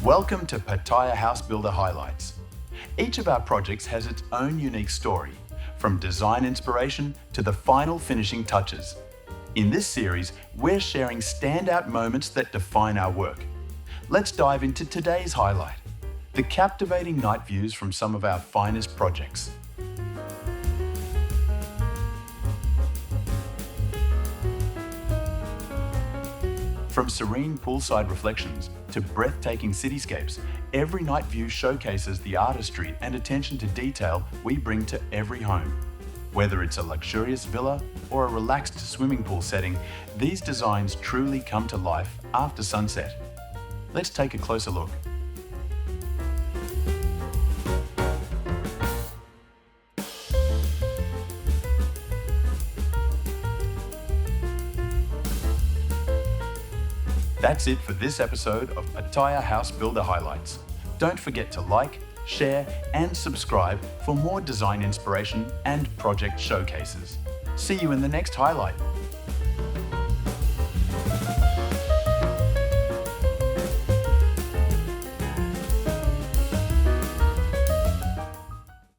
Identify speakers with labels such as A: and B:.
A: Welcome to Pattaya House Builder Highlights. Each of our projects has its own unique story, from design inspiration to the final finishing touches. In this series, we're sharing standout moments that define our work. Let's dive into today's highlight, the captivating night views from some of our finest projects. From serene poolside reflections to breathtaking cityscapes, every night view showcases the artistry and attention to detail we bring to every home. Whether it's a luxurious villa or a relaxed swimming pool setting, these designs truly come to life after sunset. Let's take a closer look. That's it for this episode of Pattaya House Builder Highlights. Don't forget to like, share, and subscribe for more design inspiration and project showcases. See you in the next highlight.